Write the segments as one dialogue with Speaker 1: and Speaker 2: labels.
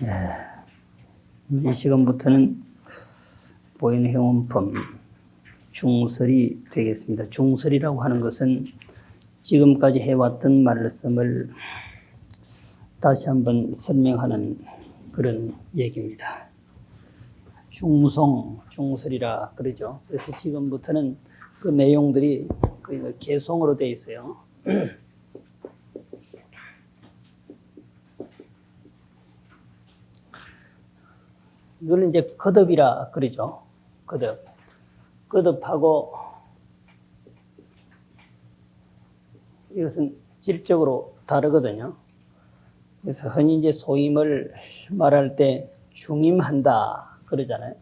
Speaker 1: 이 시간부터는 보현회원법 중설이 되겠습니다. 중설이라고 하는 것은 지금까지 해왔던 말씀을 다시 한번 설명하는 그런 얘기입니다. 중송, 중설이라 그러죠. 그래서 지금부터는 그 내용들이 거의 개송으로 되어 있어요. 이걸 이제 거듭이라 그러죠. 거듭. 거듭하고 이것은 질적으로 다르거든요. 그래서 흔히 이제 소임을 말할 때 중임한다 그러잖아요.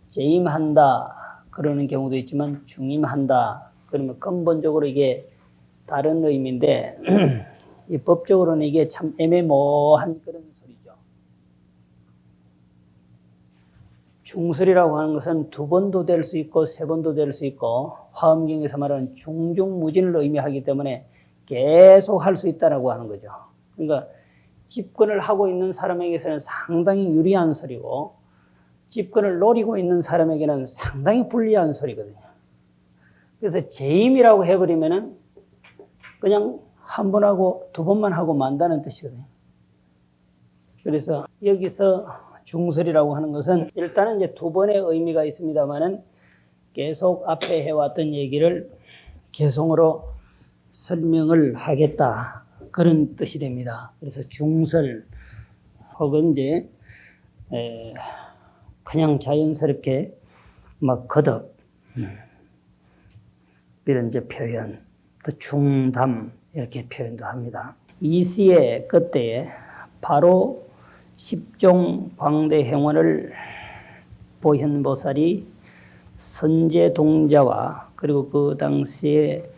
Speaker 1: 재임한다 그러는 경우도 있지만 중임한다 그러면 근본적으로 이게 다른 의미인데 이 법적으로는 이게 참 애매모호한 그런 소리죠. 중설이라고 하는 것은 두 번도 될 수 있고 세 번도 될 수 있고 화엄경에서 말하는 중중무진을 의미하기 때문에 계속 할 수 있다라고 하는 거죠. 그러니까 집권을 하고 있는 사람에게서는 상당히 유리한 소리고 집권을 노리고 있는 사람에게는 상당히 불리한 소리거든요. 그래서 재임이라고 해버리면은 그냥 한 번 하고 두 번만 하고 만다는 뜻이거든요. 그래서 여기서 중설이라고 하는 것은 일단은 이제 두 번의 의미가 있습니다만은 계속 앞에 해왔던 얘기를 개송으로 설명을 하겠다. 그런 뜻이 됩니다. 그래서 중설 혹은 이제 그냥 자연스럽게 막 거듭 이런 이제 표현, 또 중담 이렇게 표현도 합니다. 이시의 그때에 바로 십종 광대행원을 보현보살이 선제동자와 그리고 그 당시에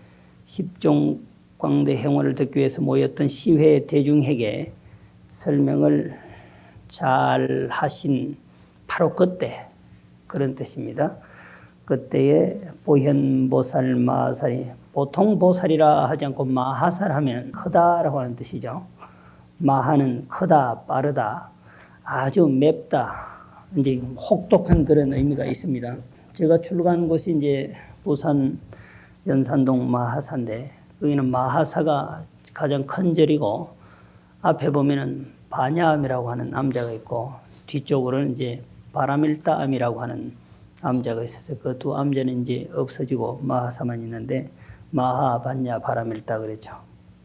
Speaker 1: 십종 광대행원을 듣기 위해서 모였던 시회 대중에게 설명을 잘 하신 바로 그때 그런 뜻입니다. 그때에 보현보살 마하살이 보통 보살이라 하지 않고 마하살 하면 크다라고 하는 뜻이죠. 마하는 크다, 빠르다, 아주 맵다, 이제 혹독한 그런 의미가 있습니다. 제가 출가한 곳이 이제 부산 연산동 마하사인데 여기는 마하사가 가장 큰 절이고 앞에 보면은 반야암이라고 하는 암자가 있고 뒤쪽으로는 이제 바라밀다암이라고 하는 암자가 있어서 그 두 암자는 이제 없어지고 마하사만 있는데 마하, 반야, 바라밀다 그랬죠.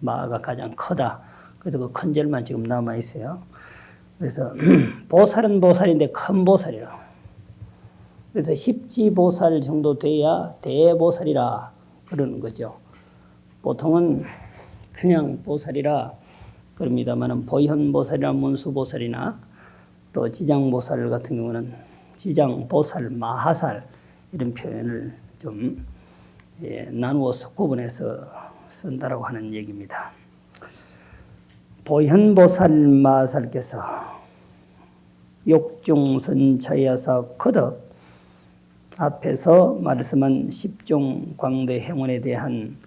Speaker 1: 마하가 가장 크다. 그래서 그 큰 절만 지금 남아 있어요. 그래서 보살은 보살인데 큰 보살이라. 그래서 십지보살 정도 돼야 대보살이라 그러는 거죠. 보통은 그냥 보살이라 그럽니다만 보현보살이나 문수보살이나 또 지장보살 같은 경우는 지장보살, 마하살 이런 표현을 좀 나누어서 구분해서 쓴다라고 하는 얘기입니다. 보현보살 마하살께서 욕중선차야사 거듭 앞에서 말씀한 십종 광대행원에 대한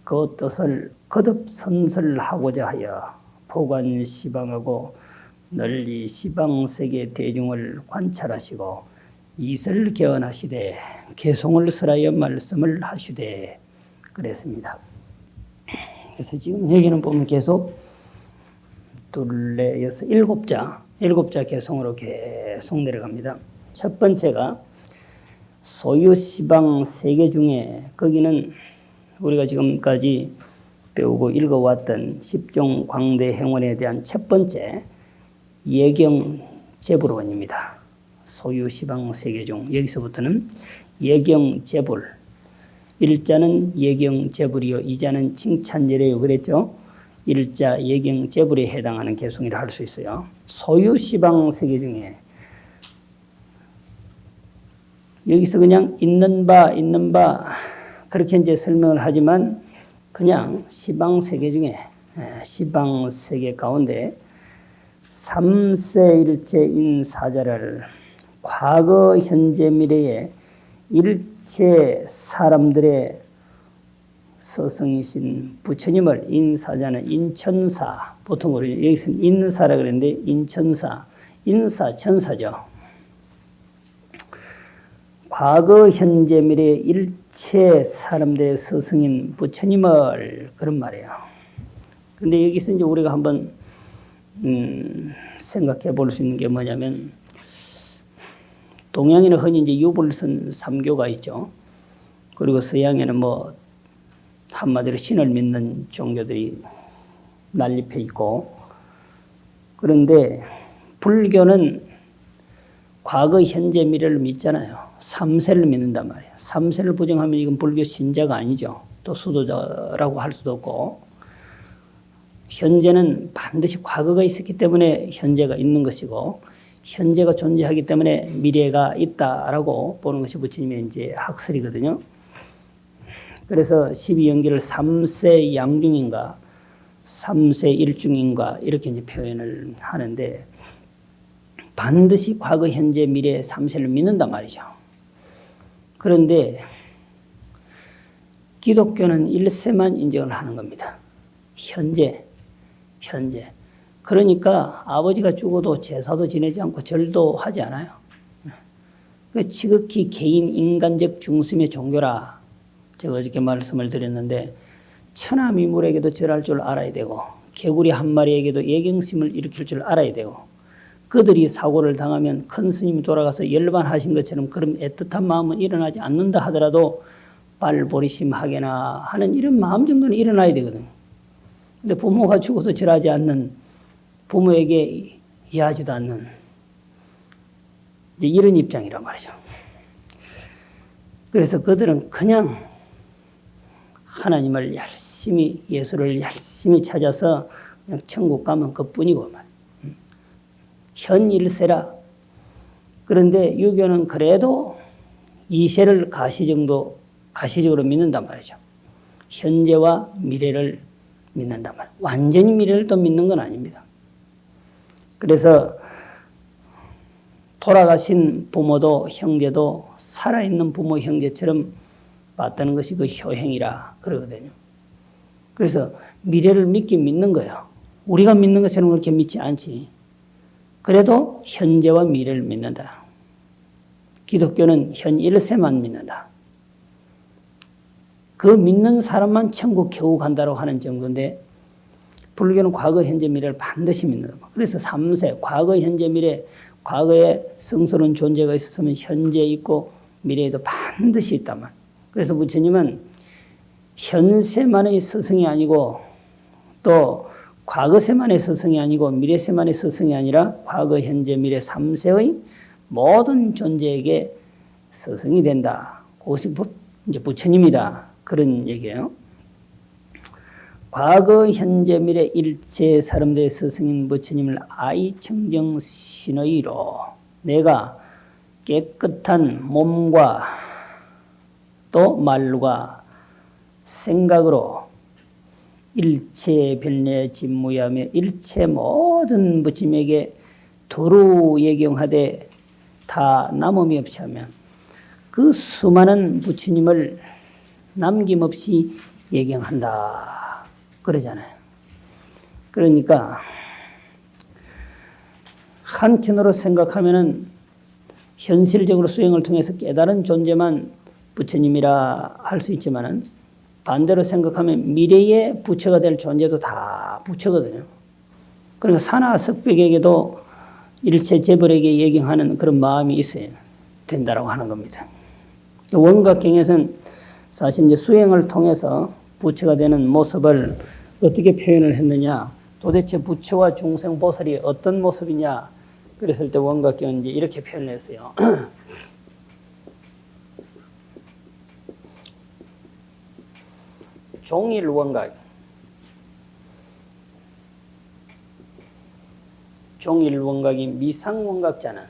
Speaker 1: 그 뜻을 거듭 선설하고자 하여 포관시방하고 널리 시방세계 대중을 관찰하시고 이설 개언하시되 개송을 설하여 말씀을 하시되 그랬습니다. 그래서 지금 여기는 보면 계속 둘레, 여섯, 일곱자 개송으로 계속 내려갑니다. 첫 번째가 소유시방 세계 중에 거기는 우리가 지금까지 배우고 읽어왔던 십종 광대행원에 대한 첫 번째 예경제불원입니다. 소유시방 세계 중 여기서부터는 예경제불 일자는 예경제불이요 이자는 칭찬제래요 그랬죠. 일자 예경제불에 해당하는 개송이라 할 수 있어요. 소유시방 세계 중에 여기서 그냥 있는 바 그렇게 이제 설명을 하지만 그냥 시방세계 중에 시방세계 가운데 삼세일체인 사자를 과거 현재 미래의 일체 사람들의 스승이신 부처님을 인사자는 인천사, 보통 우리 여기서는 인사라 그랬는데 인천사, 인사, 천사죠. 과거, 현재, 미래 일체 사람들의 스승인 부처님을 그런 말이에요. 근데 여기서 이제 우리가 한번 생각해 볼 수 있는 게 뭐냐면 동양에는 흔히 이제 유불선 삼교가 있죠. 그리고 서양에는 뭐 한마디로 신을 믿는 종교들이 난립해 있고, 그런데 불교는 과거, 현재, 미래를 믿잖아요. 삼세를 믿는단 말이에요. 삼세를 부정하면 이건 불교 신자가 아니죠. 또 수도자라고 할 수도 없고, 현재는 반드시 과거가 있었기 때문에 현재가 있는 것이고, 현재가 존재하기 때문에 미래가 있다라고 보는 것이 부처님의 이제 학설이거든요. 그래서 12연기를 3세 양중인가, 3세 일중인가 이렇게 이제 표현을 하는데 반드시 과거, 현재, 미래 3세를 믿는단 말이죠. 그런데 기독교는 1세만 인정을 하는 겁니다. 현재. 그러니까 아버지가 죽어도 제사도 지내지 않고 절도 하지 않아요. 지극히 개인 인간적 중심의 종교라 제가 어저께 말씀을 드렸는데, 천하미물에게도 절할 줄 알아야 되고 개구리 한 마리에게도 예경심을 일으킬 줄 알아야 되고, 그들이 사고를 당하면 큰 스님이 돌아가서 열반하신 것처럼 그런 애틋한 마음은 일어나지 않는다 하더라도 빨보리심하게나 하는 이런 마음 정도는 일어나야 되거든요. 근데 부모가 죽어도 절하지 않는, 부모에게 이해하지도 않는 이제 이런 입장이란 말이죠. 그래서 그들은 그냥 하나님을 열심히, 예수를 열심히 찾아서 그냥 천국 가면 그뿐이고 말. 현일세라. 그런데 유교는 그래도 이세를 가시적으로 믿는단 말이죠. 현재와 미래를 믿는단 말이에요. 완전히 미래를 또 믿는 건 아닙니다. 그래서 돌아가신 부모도 형제도 살아있는 부모 형제처럼 봤다는 것이 그 효행이라 그러거든요. 그래서 미래를 믿긴 믿는 거예요. 우리가 믿는 것처럼 그렇게 믿지 않지. 그래도 현재와 미래를 믿는다. 기독교는 현 일세만 믿는다. 그 믿는 사람만 천국 겨우 간다고 하는 정도인데, 불교는 과거, 현재, 미래를 반드시 믿는다. 그래서 3세, 과거, 현재, 미래, 과거에 성스러운 존재가 있었으면 현재 있고 미래에도 반드시 있단 말이에요. 그래서 부처님은 현세만의 스승이 아니고 또 과거세만의 스승이 아니고 미래세만의 스승이 아니라 과거, 현재, 미래 3세의 모든 존재에게 스승이 된다. 그것이 이제 부처님이다. 그런 얘기예요. 과거, 현재, 미래 일체 사람들의 스승인 부처님을 아이청정 신의로 내가 깨끗한 몸과 또 말과 생각으로 일체 별내 진무하며 일체 모든 부처님에게 두루 예경하되 다 남음이 없이 하면 그 수많은 부처님을 남김없이 예경한다. 그러잖아요. 그러니까 한편으로 생각하면은 현실적으로 수행을 통해서 깨달은 존재만 부처님이라 할 수 있지만은 반대로 생각하면 미래의 부처가 될 존재도 다 부처거든요. 그러니까 산하석백에게도 일체 재벌에게 예경하는 그런 마음이 있어야 된다라고 하는 겁니다. 원각경에서는 사실 이제 수행을 통해서 부처가 되는 모습을 어떻게 표현을 했느냐, 도대체 부처와 중생 보살이 어떤 모습이냐, 그랬을 때 원각경은 이제 이렇게 표현을 했어요. 종일 원각. 종일 원각이 미상 원각잖아.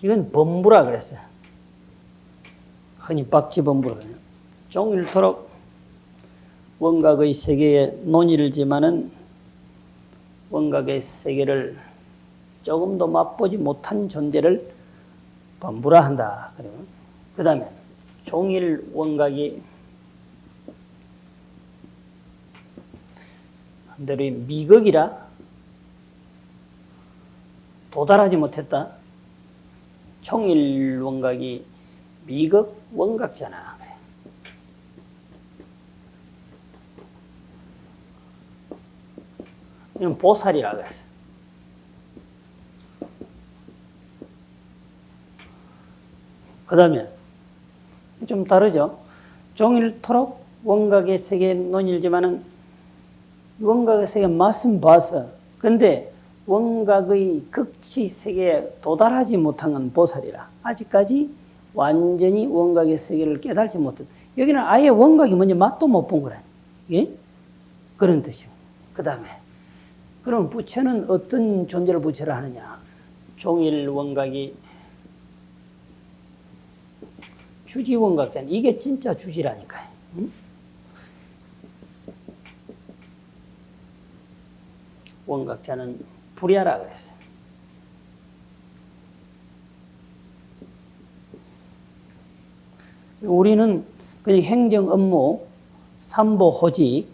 Speaker 1: 이건 범부라 그랬어요. 흔히 박쥐범부라 그래요. 종일토록 원각의 세계에 논일지만은 원각의 세계를 조금도 맛보지 못한 존재를 범부라 한다. 그 다음에 종일 원각이 반대로 미극이라 도달하지 못했다. 총일 원각이 미극 원각잖아. 이건 보살이라고 했어. 그 다음에 좀 다르죠. 종일토록 원각의 세계에 논일지만은 원각의 세계 맛은 봤어. 근데 원각의 극치 세계에 도달하지 못한 건 보살이라. 아직까지 완전히 원각의 세계를 깨달지 못했다. 여기는 아예 원각이 뭔지 맛도 못 본 거라. 예? 그런 뜻이고. 그 다음에 그럼 부처는 어떤 존재를 부처를 하느냐? 종일 원각이 주지 원각자는 이게 진짜 주지라니까요. 응? 원각자는 불야라 그랬어요. 우리는 그냥 행정 업무, 삼보호지,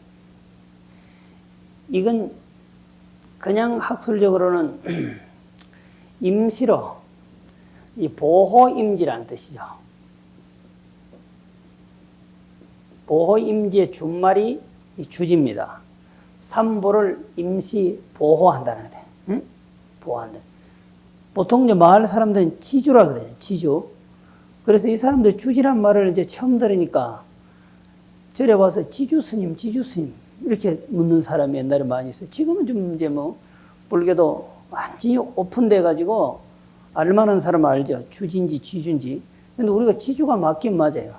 Speaker 1: 이건 그냥 학술적으로는 임시로 이 보호임지라는 뜻이죠. 보호임지의 준말이 이 주지입니다. 삼보를 임시 보호한다는 거예요. 응? 보호한다. 보통 이제 마을 사람들은 지주라 그래요. 지주. 그래서 이 사람들 주지란 말을 이제 처음 들으니까 절에 와서 지주 스님 이렇게 묻는 사람이 옛날에 많이 있어요. 지금은 좀 이제 뭐 불교도 완전히 오픈돼 가지고 알만한 사람 알죠. 주지인지 지주인지. 근데 우리가 지주가 맞긴 맞아요.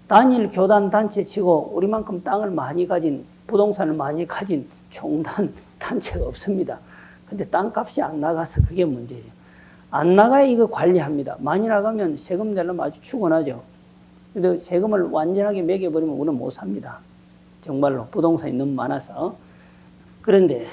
Speaker 1: 단일 교단 단체 치고 우리만큼 땅을 많이 가진, 부동산을 많이 가진 종단 단체가 없습니다. 근데 땅값이 안 나가서 그게 문제죠. 안 나가야 이거 관리합니다. 많이 나가면 세금 내려면 아주 축원하죠. 근데 세금을 완전하게 매겨버리면 우리는 못 삽니다. 정말로 부동산이 너무 많아서. 그런데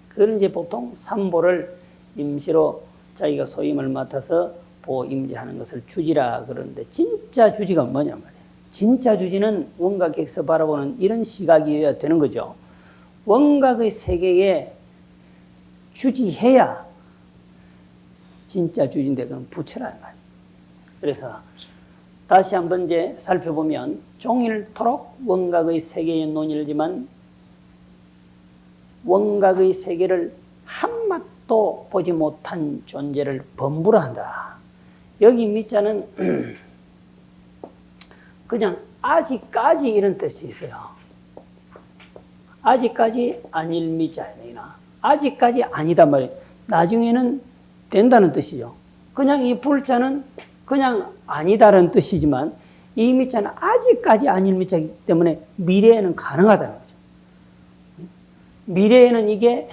Speaker 1: 그런 이제 보통 삼보를 임시로 자기가 소임을 맡아서 보임지하는 것을 주지라 그러는데, 진짜 주지가 뭐냐 말이에요. 진짜 주지는 원각에서 바라보는 이런 시각이어야 되는 거죠. 원각의 세계에 주지해야 진짜 주지인데 그건 부처라는 말이에요. 그래서 다시 한번 이제 살펴보면 종일토록 원각의 세계에 논일지만 원각의 세계를 한맛도 보지 못한 존재를 범부라 한다. 여기 밑자는 그냥 아직까지 이런 뜻이 있어요. 아직까지 아닐 밑자예요. 아직까지 아니다 말이에요. 나중에는 된다는 뜻이죠. 그냥 이 불자는 그냥 아니다라는 뜻이지만 이 밑자는 아직까지 아닐 밑자이기 때문에 미래에는 가능하다는 거죠. 미래에는 이게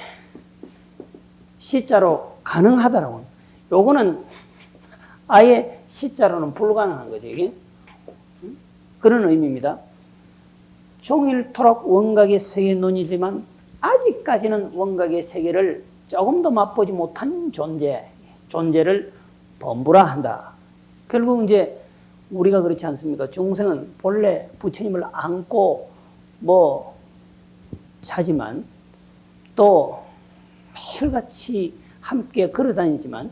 Speaker 1: 시자로 가능하다라고. 요거는 아예 시자로는 불가능한 거죠, 이게. 그런 의미입니다. 종일토록 원각의 세계에 논이지만 아직까지는 원각의 세계를 조금도 맛보지 못한 존재를 범부라 한다. 결국 이제 우리가 그렇지 않습니까? 중생은 본래 부처님을 안고 뭐 자지만 또 매일같이 함께 걸어다니지만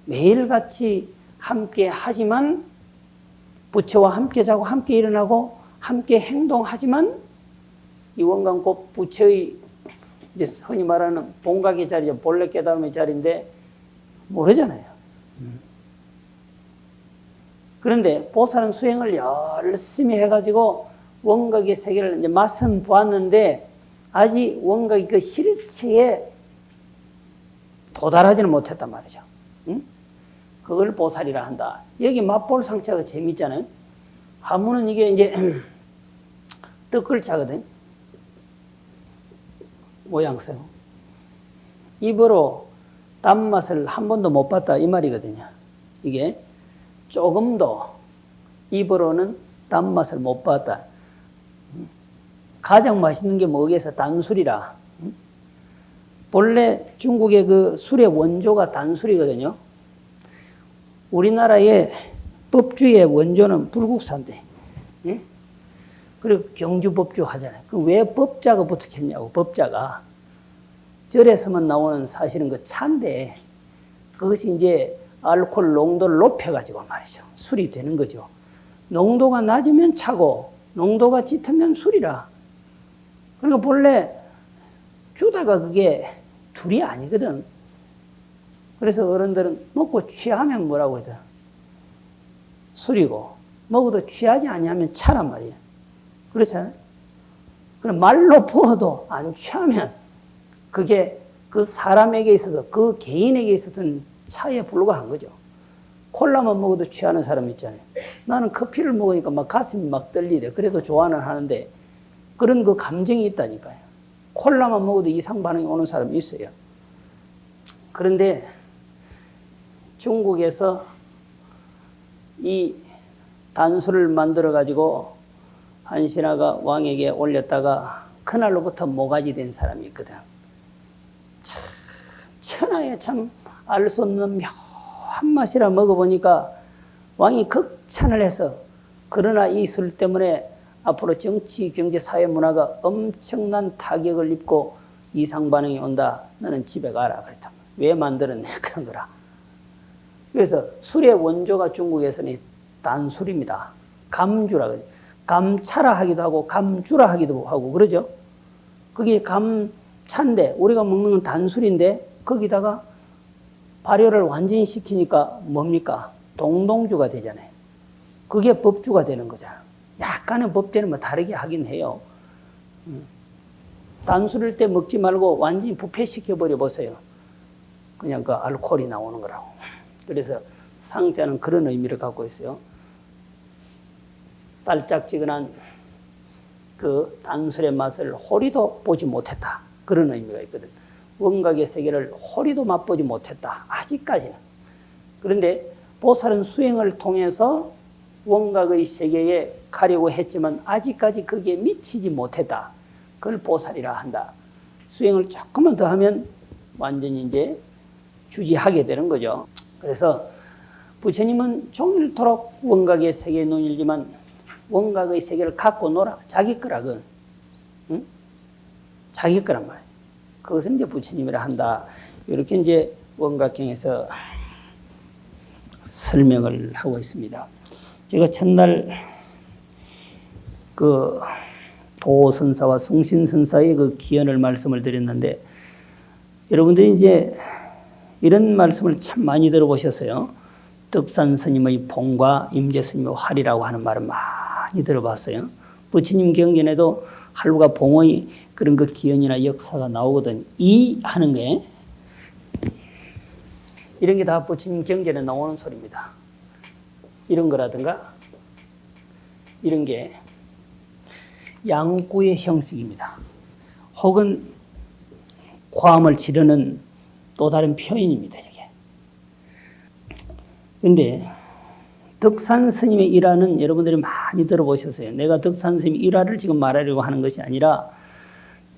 Speaker 1: 매일같이 함께 하지만 부처와 함께 자고 함께 일어나고 함께 행동하지만 이 원각 곧 부처의 이제 흔히 말하는 본각의 자리죠. 본래 깨달음의 자리인데 모르잖아요. 그런데 보살은 수행을 열심히 해가지고 원각의 세계를 이제 맛은 보았는데 아직 원각의 그 실체에 도달하지는 못했단 말이죠. 응? 그걸 보살이라 한다. 여기 맛볼 상처가 재밌잖아요. 한문은 이게 이제 뜻글자거든. 모양새고. 입으로 단맛을 한 번도 못 봤다 이 말이거든요. 이게 조금도 입으로는 단맛을 못 봤다. 가장 맛있는 게 뭐겠어? 단술이라. 본래 중국의 그 술의 원조가 단술이거든요. 우리나라의 법주의 원조는 불국사인데, 예? 그리고 경주법주 하잖아요. 그 왜 법자가 붙었겠냐고, 법자가. 절에서만 나오는 사실은 그 차인데, 그것이 이제 알코올 농도를 높여가지고 말이죠. 술이 되는 거죠. 농도가 낮으면 차고, 농도가 짙으면 술이라. 그러니까 본래 주다가 그게 둘이 아니거든. 그래서 어른들은 먹고 취하면 뭐라고 하죠? 술이고, 먹어도 취하지 아니하면 차란 말이에요. 그렇잖아요? 그럼 말로 부어도 안 취하면 그게 그 사람에게 있어서, 그 개인에게 있어서는 차에 불과한 거죠. 콜라만 먹어도 취하는 사람 있잖아요. 나는 커피를 먹으니까 막 가슴이 막 떨리대. 그래도 좋아는 하는데 그런 그 감정이 있다니까요. 콜라만 먹어도 이상 반응이 오는 사람이 있어요. 그런데 중국에서 이 단술을 만들어 가지고 한신하가 왕에게 올렸다가 그날로부터 모가지 된 사람이 있거든. 참 천하에 참 알 수 없는 묘한 맛이라 먹어보니까 왕이 극찬을 해서, 그러나 이 술 때문에 앞으로 정치, 경제, 사회, 문화가 엄청난 타격을 입고 이상 반응이 온다. 너는 집에 가라. 그랬다. 왜 만들었냐? 그런 거라. 그래서 술의 원조가 중국에서는 단술입니다. 감주라. 감차라 하기도 하고 감주라 하기도 하고 그러죠. 그게 감차인데 우리가 먹는 건 단술인데 거기다가 발효를 완전히 시키니까 뭡니까? 동동주가 되잖아요. 그게 법주가 되는 거잖아. 약간의 법대는 뭐 다르게 하긴 해요. 단술일 때 먹지 말고 완전히 부패시켜버려 보세요. 그냥 그 알코올이 나오는 거라고. 그래서 상자는 그런 의미를 갖고 있어요. 달짝지근한 그 단술의 맛을 호리도 보지 못했다. 그런 의미가 있거든. 원각의 세계를 호리도 맛보지 못했다. 아직까지는. 그런데 보살은 수행을 통해서 원각의 세계에 가려고 했지만 아직까지 거기에 미치지 못했다. 그걸 보살이라 한다. 수행을 조금만 더 하면 완전히 이제 주지하게 되는 거죠. 그래서 부처님은 종일토록 원각의 세계에 눈을 일지만 원각의 세계를 갖고 놀아. 자기 거라, 그. 응? 자기 거란 말이에요. 그것은 이제 부처님이라 한다. 이렇게 이제 원각경에서 설명을 하고 있습니다. 제가 첫날 그 도선사와 숭신선사의 그 기연을 말씀을 드렸는데, 여러분들이 이제 이런 말씀을 참 많이 들어보셨어요. 덕산 스님의 봉과 임재 스님의 활이라고 하는 말을 많이 들어봤어요. 부처님 경전에도 활과 봉의 그런 그 기연이나 역사가 나오거든. 이 하는 게 이런 게 다 부처님 경전에 나오는 소리입니다. 이런 거라든가 이런 게 양구의 형식입니다. 혹은 과음을 지르는 또 다른 표현입니다. 이게. 그런데 덕산 스님의 일화는 여러분들이 많이 들어보셨어요. 내가 덕산 스님의 일화를 지금 말하려고 하는 것이 아니라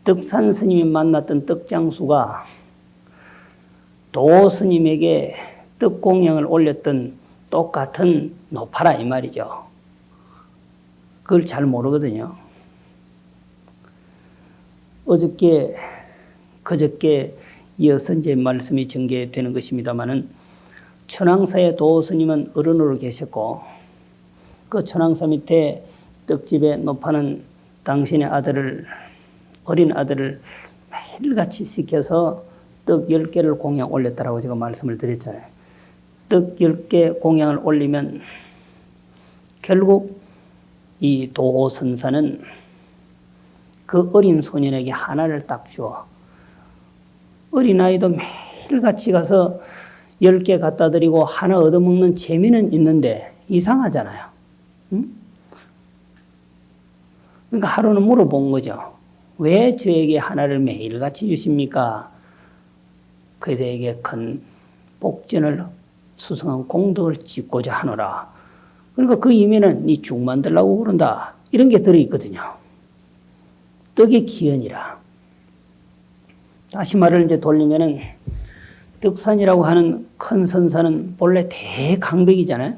Speaker 1: 덕산 스님이 만났던 떡장수가 도 스님에게 떡공양을 올렸던 똑같은 노파라 이 말이죠. 그걸 잘 모르거든요. 어저께 그저께 이어서 이제 말씀이 전개되는 것입니다만은 천황사의 도 스님은 어른으로 계셨고 그 천황사 밑에 떡집에 노파는 당신의 아들을 어린 아들을 매일같이 시켜서 떡 10개를 공양 올렸다라고 제가 말씀을 드렸잖아요. 떡 10개 공양을 올리면 결국 이 도선사는 그 어린 소년에게 하나를 딱 주어 어린아이도 매일같이 가서 10개 갖다 드리고 하나 얻어먹는 재미는 있는데 이상하잖아요. 응? 그러니까 하루는 물어본 거죠. 왜 저에게 하나를 매일같이 주십니까? 그대에게 큰 복전을 수성한 공덕을 짓고자 하노라. 그러니까 그 이면은 네 죽 만들라고 그런다. 이런 게 들어있거든요. 떡의 기현이라. 다시 말을 이제 돌리면은 덕산이라고 하는 큰 선사는 본래 대강백이잖아요.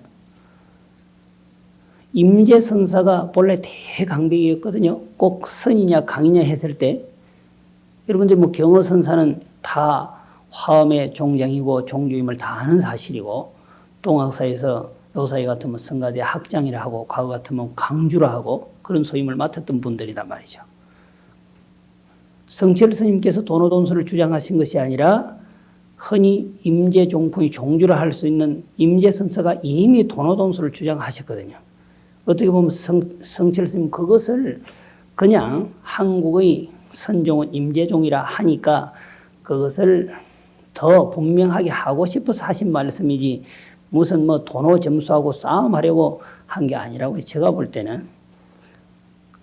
Speaker 1: 임재선사가 본래 대강백이었거든요. 꼭 선이냐 강이냐 했을 때 여러분들 뭐 경허선사는 다 화엄의 종장이고 종주임을 다 아는 사실이고 동학사에서 요사이 같으면 성가대 학장이라 하고 과거 같으면 강주라 하고 그런 소임을 맡았던 분들이란 말이죠. 성철 스님께서 도노돈수를 주장하신 것이 아니라 흔히 임재종풍이 종주라 할 수 있는 임재선사가 이미 도노돈수를 주장하셨거든요. 어떻게 보면 성철 스님 그것을 그냥 한국의 선종은 임재종이라 하니까 그것을 더 분명하게 하고 싶어서 하신 말씀이지 무슨 뭐 도노점수하고 싸움하려고 한 게 아니라고 제가 볼 때는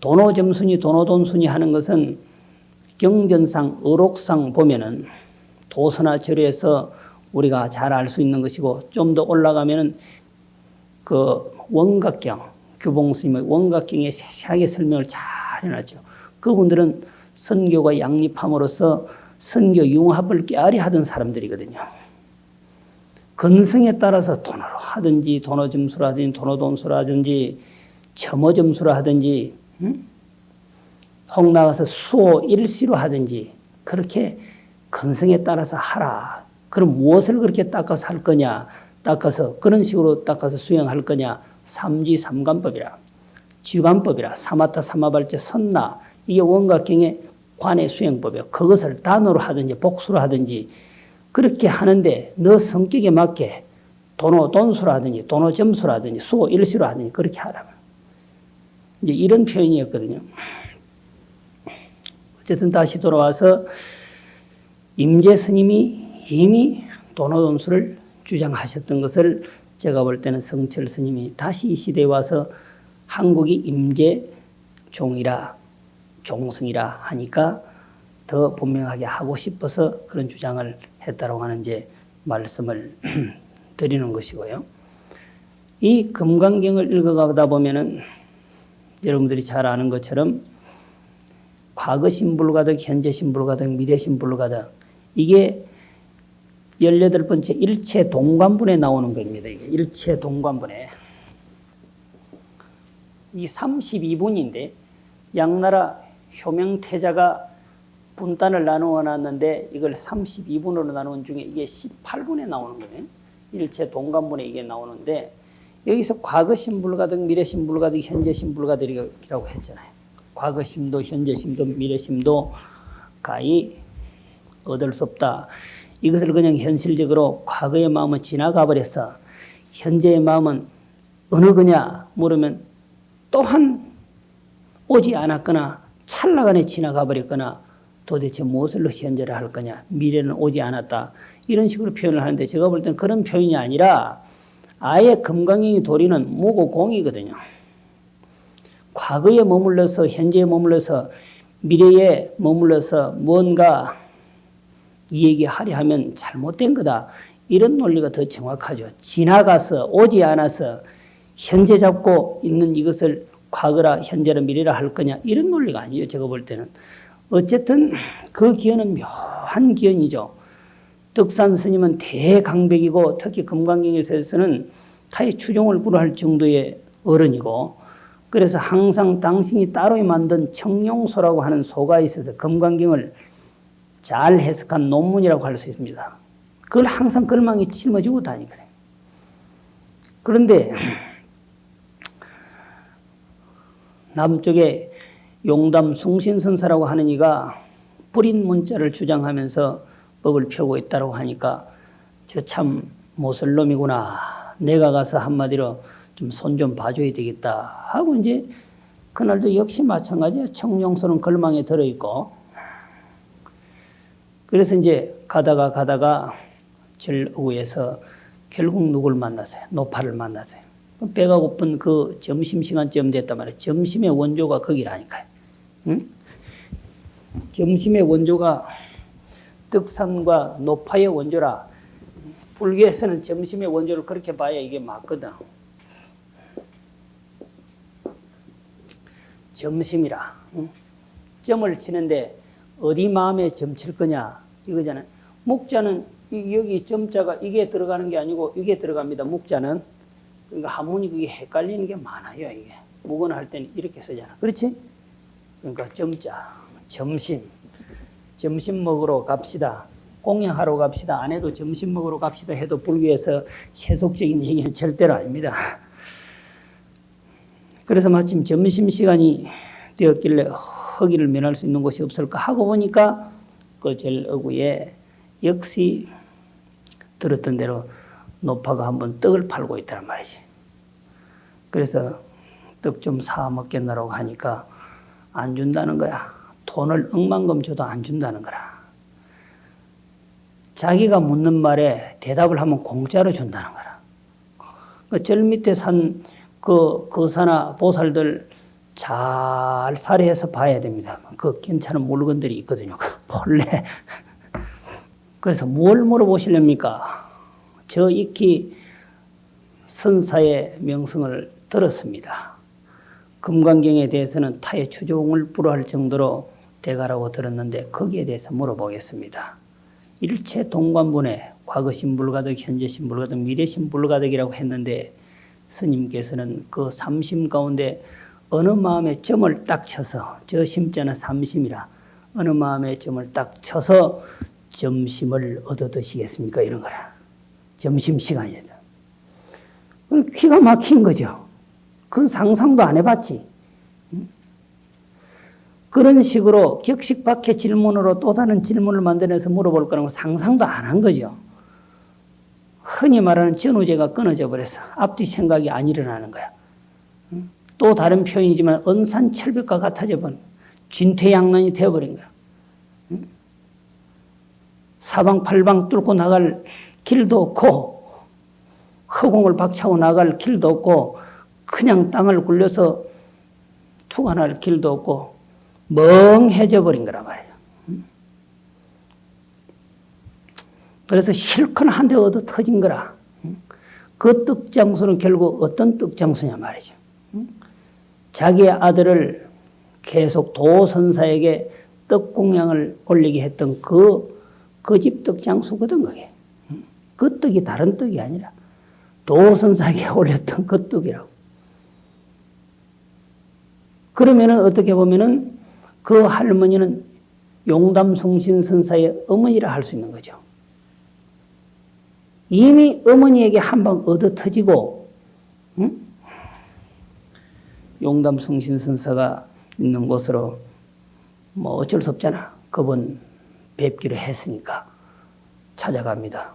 Speaker 1: 도노점순이 도노돈순이 하는 것은 경전상 어록상 보면은 도서나 절에서 우리가 잘 알 수 있는 것이고 좀 더 올라가면은 그 원각경 규봉스님의 원각경에 세세하게 설명을 잘 해놨죠. 그분들은 선교가 양립함으로써 선교 융합을 깨알이 하던 사람들이거든요. 근성에 따라서 도노로 하든지 도노점수라든지 도노돈수라든지 첨어점수라 하든지 혹 나가서 수호 일시로 하든지 그렇게 근성에 따라서 하라. 그럼 무엇을 그렇게 닦아서 할 거냐? 닦아서 그런 식으로 닦아서 수행할 거냐? 삼지삼관법이라 지관법이라 사마타 사마발제 선나 이게 원각경의 관의 수행법이에요. 그것을 단어로 하든지 복수로 하든지 그렇게 하는데 너 성격에 맞게 도노돈수라든지 도노점수라든지 수호 일시로 하든지 그렇게 하라고. 이제 이런 표현이었거든요. 어쨌든 다시 돌아와서 임재 스님이 이미 도노돈수를 주장하셨던 것을 제가 볼 때는 성철 스님이 다시 이 시대에 와서 한국이 임재종이라 종성이라 하니까 더 분명하게 하고 싶어서 그런 주장을 했다고 하는 이제 말씀을 드리는 것이고요. 이 금강경을 읽어가다 보면은 여러분들이 잘 아는 것처럼 과거 신불가득, 현재 신불가득, 미래 신불가득 이게 18번째 일체 동관분에 나오는 겁니다. 이게 일체 동관분에. 이 32분인데 양나라 효명태자가 분단을 나누어 놨는데 이걸 32분으로 나눈 중에 이게 18분에 나오는 거예요. 일체 동관분에 이게 나오는데 여기서 과거 신불가득, 미래 신불가득, 현재 신불가득이라고 했잖아요. 과거 심도, 현재 심도, 미래 심도 가히 얻을 수 없다. 이것을 그냥 현실적으로 과거의 마음은 지나가 버렸어. 현재의 마음은 어느 거냐 물으면 또한 오지 않았거나 찰나간에 지나가 버렸거나 도대체 무엇을 현재를 할 거냐. 미래는 오지 않았다. 이런 식으로 표현을 하는데 제가 볼 때는 그런 표현이 아니라 아예 금강경의 도리는 무고 공이거든요. 과거에 머물러서 현재에 머물러서 미래에 머물러서 뭔가 이 얘기하려 하면 잘못된 거다. 이런 논리가 더 정확하죠. 지나가서 오지 않아서 현재 잡고 있는 이것을 과거라 현재라 미래라 할 거냐 이런 논리가 아니에요. 제가 볼 때는. 어쨌든 그 기원은 묘한 기원이죠. 덕산 스님은 대강백이고 특히 금강경에서는 타의 추종을 불허할 정도의 어른이고 그래서 항상 당신이 따로 만든 청룡소라고 하는 소가 있어서 금강경을 잘 해석한 논문이라고 할 수 있습니다. 그걸 항상 걸망에 짊어지고 다니거든요. 그런데 남쪽에 용담 숭신선사라고 하는 이가 뿌린 문자를 주장하면서 법을 펴고 있다고 하니까 저 참 못쓸 놈이구나. 내가 가서 한마디로 좀 손 좀 봐줘야 되겠다 하고 이제 그날도 역시 마찬가지야. 청룡소는 걸망에 들어있고 그래서 이제 가다가 절의에서 결국 누굴 만났어요? 노파를 만났어요. 배가 고픈 그 점심시간쯤 됐단 말이에요. 점심의 원조가 거기라니까요. 응? 점심의 원조가 덕산과 노파의 원조라. 불교에서는 점심의 원조를 그렇게 봐야 이게 맞거든. 점심이라. 응? 점을 치는데 어디 마음에 점 칠 거냐 이거잖아요. 묵자는 여기 점자가 이게 들어가는 게 아니고 이게 들어갑니다. 묵자는. 그러니까 한문이 그게 헷갈리는 게 많아요. 이게 묵어나 할 때는 이렇게 쓰잖아. 그렇지? 그러니까 점자, 점심 먹으러 갑시다. 공양하러 갑시다. 안 해도 점심 먹으러 갑시다 해도 불교에서 세속적인 얘기는 절대로 아닙니다. 그래서 마침 점심시간이 되었길래 허기를 면할 수 있는 곳이 없을까 하고 보니까 그 절어구에 역시 들었던 대로 노파가 한번 떡을 팔고 있다는 말이지. 그래서 떡 좀 사 먹겠나라고 하니까 안 준다는 거야. 돈을 억만금 줘도 안 준다는 거라. 자기가 묻는 말에 대답을 하면 공짜로 준다는 거라. 그 절 밑에 산 그 거사나 보살들 잘 살해해서 봐야 됩니다. 그 괜찮은 물건들이 있거든요. 그 본래. 그래서 뭘 물어보시렵니까? 저 익히 선사의 명성을 들었습니다. 금강경에 대해서는 타의 추종을 불허할 정도로 대가라고 들었는데 거기에 대해서 물어보겠습니다. 일체 동관분해 과거신 불가득, 현재신 불가득, 미래신 불가득이라고 했는데 스님께서는 그 삼심 가운데 어느 마음에 점을 딱 쳐서 저 심자는 삼심이라 어느 마음에 점을 딱 쳐서 점심을 얻어 드시겠습니까? 이런 거라. 점심시간이다. 기가 막힌 거죠. 그건 상상도 안 해봤지. 그런 식으로 격식 밖의 질문으로 또 다른 질문을 만들어서 물어볼 거라고 상상도 안 한 거죠. 흔히 말하는 전우제가 끊어져 버려서 앞뒤 생각이 안 일어나는 거야. 또 다른 표현이지만 언산철벽과 같아져 버린 진퇴양난이 되어버린 거야. 사방팔방 뚫고 나갈 길도 없고 허공을 박차고 나갈 길도 없고 그냥 땅을 굴려서 투관할 길도 없고 멍해져 버린 거란 말이에요. 그래서 실컷 한 대 얻어 터진 거라. 그 떡장수는 결국 어떤 떡장수냐 말이죠. 자기의 아들을 계속 도선사에게 떡공양을 올리게 했던 그 집 떡장수거든 그게. 그 떡이 다른 떡이 아니라 도선사에게 올렸던 그 떡이라고. 그러면은 어떻게 보면은 그 할머니는 용담숭신선사의 어머니라 할 수 있는 거죠. 이미 어머니에게 한 방 얻어 터지고, 용담숭신선사가 있는 곳으로 뭐 어쩔 수 없잖아. 그분 뵙기로 했으니까 찾아갑니다.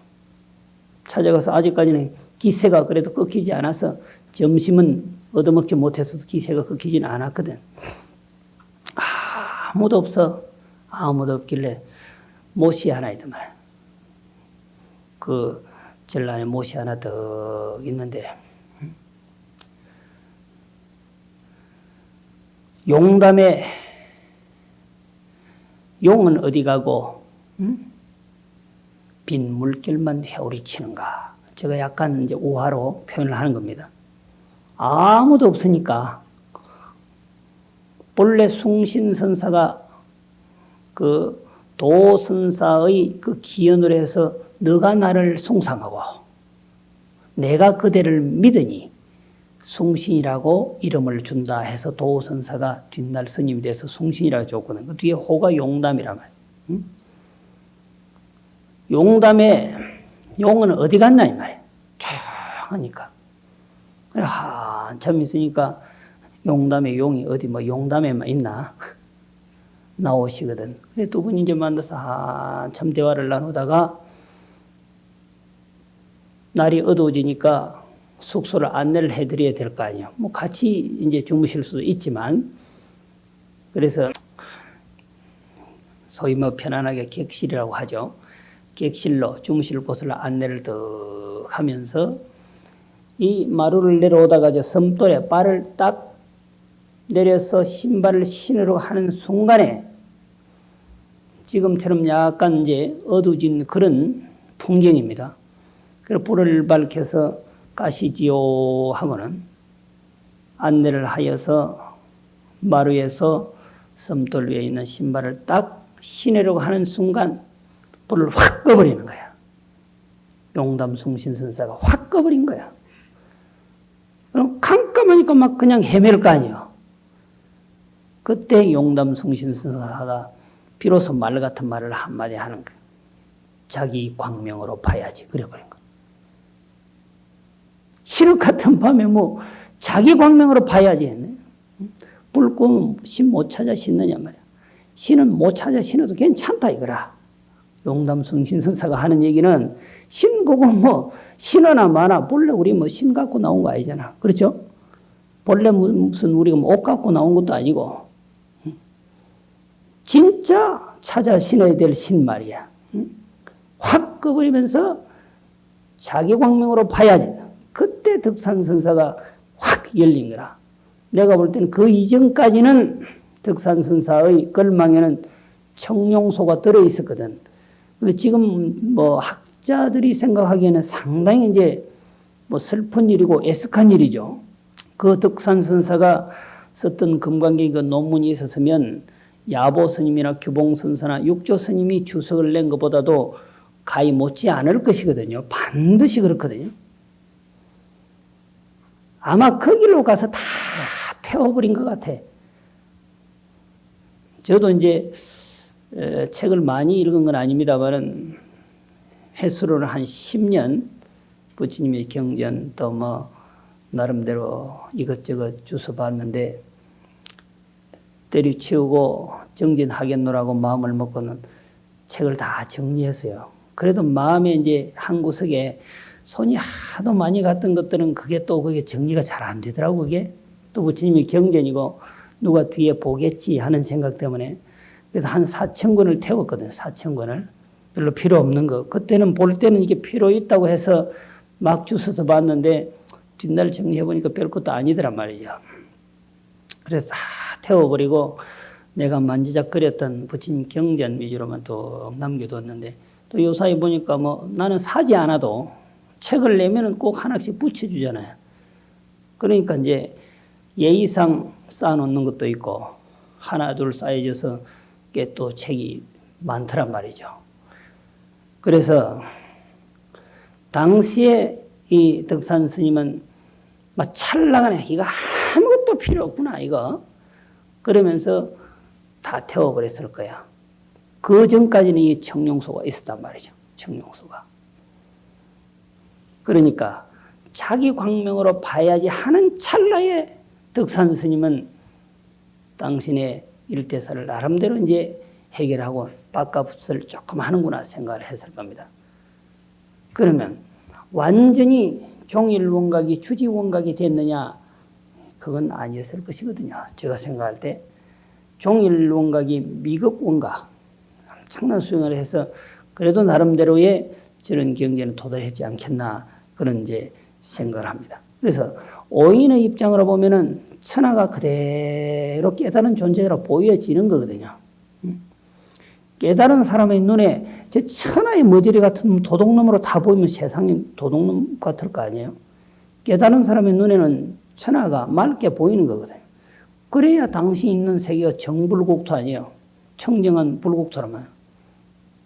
Speaker 1: 찾아가서 아직까지는 기세가 그래도 꺾이지 않아서 점심은 얻어먹지 못해서도 기세가 꺾이지는 않았거든. 아무도 없어. 아무도 없길래 못이 하나 있더만. 그 전란에 못이 하나 더 있는데 용담에 용은 어디 가고 빈 물결만 헤우리치는가. 제가 약간 이제 우화로 표현을 하는 겁니다. 아무도 없으니까 본래 숭신선사가 그 도선사의 그 기연으로 해서 너가 나를 숭상하고 내가 그대를 믿으니 숭신이라고 이름을 준다 해서 도선사가 뒷날 스님이 돼서 숭신이라고 줬거든. 그 뒤에 호가 용담이란 말이야. 용담에 용은 어디 갔나 이 말이야. 조용하니까. 한참 있으니까 용담에 용이 어디 뭐 용담에만 있나 나오시거든. 그래 두 분이 이제 만나서 한참 대화를 나누다가 날이 어두워지니까 숙소를 안내를 해드려야 될 거 아니에요. 뭐 같이 이제 주무실 수도 있지만 그래서 소위 뭐 편안하게 객실이라고 하죠. 객실로 주무실 곳을 안내를 더 하면서 이 마루를 내려오다가 저 섬돌에 발을 딱 내려서 신발을 신으려고 하는 순간에 지금처럼 약간 이제 어두워진 그런 풍경입니다. 그래서 불을 밝혀서 가시지요 하고는 안내를 하여서 마루에서 섬돌 위에 있는 신발을 딱 신으려고 하는 순간 불을 확 꺼버리는 거야. 용담숭신선사가 확 꺼버린 거야. 그럼 깜깜하니까 막 그냥 헤맬 거 아니에요. 그때 용담숭신선사가 비로소 말 같은 말을 한마디 하는 거야. 자기 광명으로 봐야지. 그래버린 거야. 칠흑 같은 밤에 뭐 자기 광명으로 봐야지 했네. 불 끄면 신 못 찾아 신느냐 말이야. 신은 못 찾아 신어도 괜찮다 이거라. 용담숭신선사가 하는 얘기는 신 그거 뭐 신하나 마나 본래 우리 뭐 신 갖고 나온 거 아니잖아. 그렇죠? 본래 무슨 우리가 뭐 옷 갖고 나온 것도 아니고 진짜 찾아 신어야 될 신 말이야. 확 꺼버리면서 자기 광명으로 봐야지. 그때 덕산선사가 확 열린 거라. 내가 볼 때는 그 이전까지는 덕산선사의 걸망에는 청룡소가 들어있었거든. 근데 지금 뭐 학자들이 생각하기에는 상당히 이제 뭐 슬픈 일이고 애석한 일이죠. 그 덕산선사가 썼던 금강경 그 논문이 있었으면 야보 스님이나 규봉 선사나 육조 스님이 주석을 낸 것보다도 가히 못지 않을 것이거든요. 반드시 그렇거든요. 아마 그 길로 가서 다 태워버린 것 같아. 저도 이제 책을 많이 읽은 건 아닙니다만은 횟수로는 한 10년 부처님의 경전 또 뭐 나름대로 이것저것 주워 봤는데 때려치우고 정진하겠노라고 마음을 먹고는 책을 다 정리했어요. 그래도 마음에 이제 한 구석에 손이 하도 많이 갔던 것들은 그게 정리가 잘 안 되더라고. 그게 또 부처님의 경전이고 누가 뒤에 보겠지 하는 생각 때문에 그래서 한 4,000권을 태웠거든요. 4,000권을. 별로 필요 없는 거. 그때는 볼 때는 이게 필요 있다고 해서 막 주워서 봤는데 뒷날 정리해보니까 별 것도 아니더란 말이죠. 그래서 다 태워버리고 내가 만지작거렸던 부처님 경전 위주로만 또 남겨뒀는데 또 요사이 보니까 뭐 나는 사지 않아도 책을 내면은 꼭 하나씩 붙여주잖아요. 그러니까 이제 예의상 쌓아놓는 것도 있고 하나 둘 쌓여져서 꽤 또 책이 많더란 말이죠. 그래서 당시에 이 덕산 스님은 막 찰나가네. 이거 아무것도 필요 없구나 이거. 그러면서 다 태워버렸을 거야. 그 전까지는 이 청룡소가 있었단 말이죠. 청룡소가. 그러니까 자기 광명으로 봐야지 하는 찰나에 덕산 스님은 당신의 일대사를 나름대로 이제 해결하고 밥값을 조금 하는구나 생각을 했을 겁니다. 그러면 완전히 종일원각이 주지원각이 됐느냐? 그건 아니었을 것이거든요. 제가 생각할 때 종일원각이 미급원각, 엄청난 수행을 해서 그래도 나름대로의 저런 경전에 도달했지 않겠나 그런 이제 생각을 합니다. 그래서 오인의 입장으로 보면은 천하가 그대로 깨달은 존재로 보여지는 거거든요. 깨달은 사람의 눈에 저 천하의 머저리 같은 도둑놈으로 다 보이면 세상이 도둑놈 같을 거 아니에요? 깨달은 사람의 눈에는 천하가 맑게 보이는 거거든요. 그래야 당신 있는 세계가 정불국토 아니에요. 청정한 불국토라면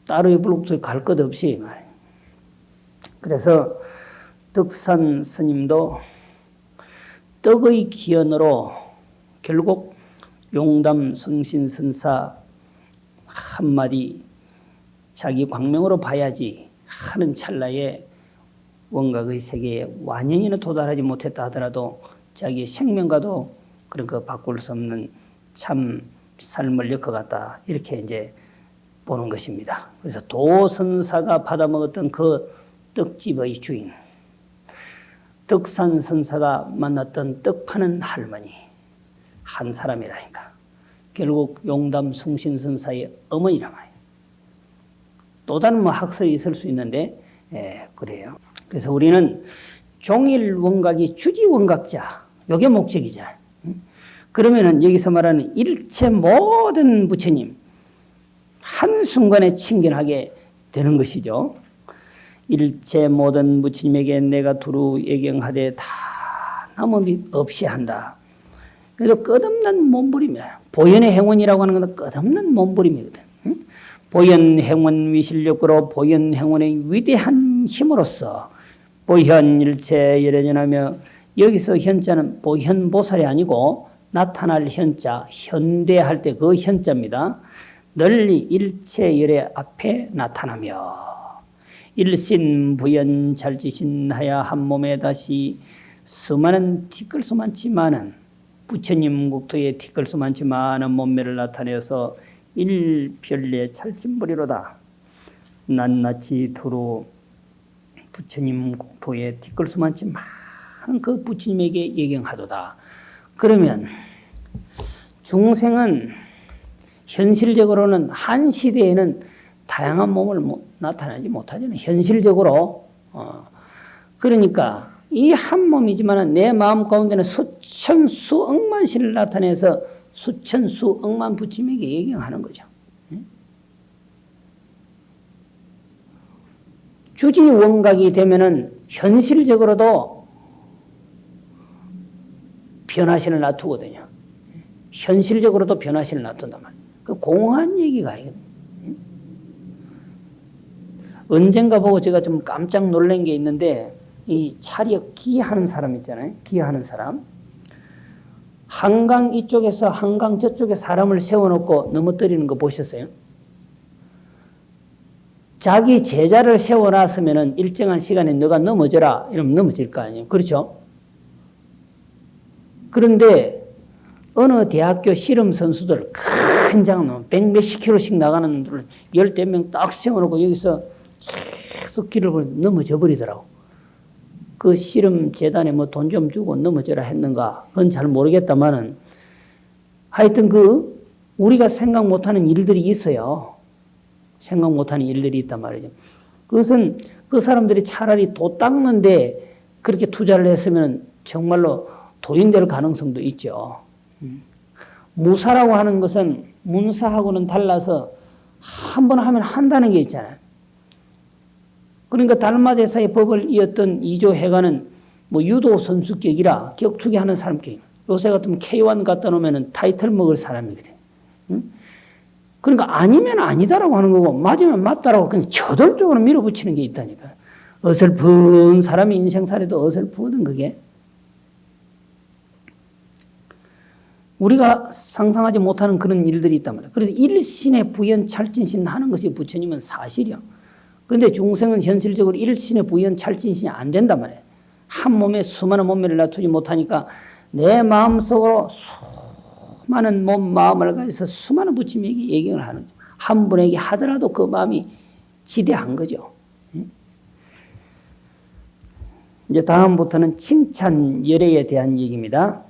Speaker 1: 따로의 불국토에 갈 것 없이 말이에요. 그래서 덕산 스님도 떡의 기원으로 결국 용담숭신선사 한마디 자기 광명으로 봐야지 하는 찰나에 원각의 세계에 완연히는 도달하지 못했다 하더라도 자기 생명과도 그런 거 바꿀 수 없는 참 삶을 엮어갔다 이렇게 이제 보는 것입니다. 그래서 도선사가 받아먹었던 그 떡집의 주인 덕산선사가 만났던 떡 파는 할머니 한 사람이라니까. 결국 용담숭신선사의 어머니란 말이에요. 또 다른 뭐 학설이 있을 수 있는데 그래요. 그래서 우리는 종일원각이 주지원각자 이게 목적이자. 그러면은 여기서 말하는 일체 모든 부처님 한순간에 친견하게 되는 것이죠. 일체 모든 부처님에게 내가 두루 예경하되 다 남음이 없이 한다. 그래서 끝없는 몸부림이야. 보현의 행운이라고 하는 건 끝없는 몸부림이거든. 보현 행운 위실력으로 보현 행운의 위대한 힘으로써 보현 일체 열애전하며 여기서 현자는 보현보살이 아니고 나타날 현자, 현대할 때 그 현자입니다. 널리 일체 열애 앞에 나타나며 일신 부연 잘지신하야 한 몸에 다시 수많은 티끌수많지만은 부처님 국토에 티끌수많지만은 몸매를 나타내어서 일별내 찰진불이로다. 낱낱이 두루 부처님 국토에 티끌수많지 많은 그 부처님에게 예경하도다. 그러면 중생은 현실적으로는 한 시대에는 다양한 몸을 나타나지 못하잖아요. 현실적으로. 그러니까 이 한 몸이지만 내 마음 가운데는 수천 수억만 신을 나타내서 수천 수억만 부처님에게 예경하는 거죠. 주지 원각이 되면은 현실적으로도 변화신을 놔두거든요. 현실적으로도 변화신을 놔둔단 말이에요. 그 공허한 얘기가 아니거든요. 언젠가 보고 제가 좀 깜짝 놀란 게 있는데, 이 차력 기하는 사람 있잖아요. 기하는 사람. 한강 이쪽에서 한강 저쪽에 사람을 세워놓고 넘어뜨리는 거 보셨어요? 자기 제자를 세워놨으면 일정한 시간에 너가 넘어져라. 이러면 넘어질 거 아니에요. 그렇죠? 그런데 어느 대학교 씨름 선수들 큰 장은 100몇십 킬로씩 나가는 놈들을 10명 딱 세워놓고 여기서 계속 길을 넘어져 버리더라고. 그 씨름 재단에 뭐 돈 좀 주고 넘어져라 했는가? 그건 잘 모르겠다마는 하여튼 우리가 생각 못하는 일들이 있어요. 생각 못하는 일들이 있단 말이죠. 그것은 그 사람들이 차라리 도 닦는데 그렇게 투자를 했으면 정말로 도인될 가능성도 있죠. 무사라고 하는 것은 문사하고는 달라서 한 번 하면 한다는 게 있잖아요. 그러니까 달마대사의 법을 이었던 이조회관은 뭐 유도 선수격이라 격투기 하는 사람격. 요새 같으면 K1 갖다 놓으면 타이틀 먹을 사람이거든. 그러니까 아니면 아니다라고 하는 거고 맞으면 맞다라고 그냥 저돌적으로 밀어붙이는 게 있다니까. 어설픈 사람이 인생살이도 어설프거든 그게. 우리가 상상하지 못하는 그런 일들이 있단 말이야. 그래서 일신의 부연 찰진신 하는 것이 부처님은 사실이야. 그런데 중생은 현실적으로 일신의 부연 찰진신이 안 된단 말이에요. 한 몸에 수많은 몸매를 놔두지 못하니까 내 마음속으로 수많은 마음을 가져서 수많은 부처님에게 예경을 하는 거죠. 한 분에게 하더라도 그 마음이 지대한 거죠. 이제 다음부터는 칭찬 열애에 대한 얘기입니다.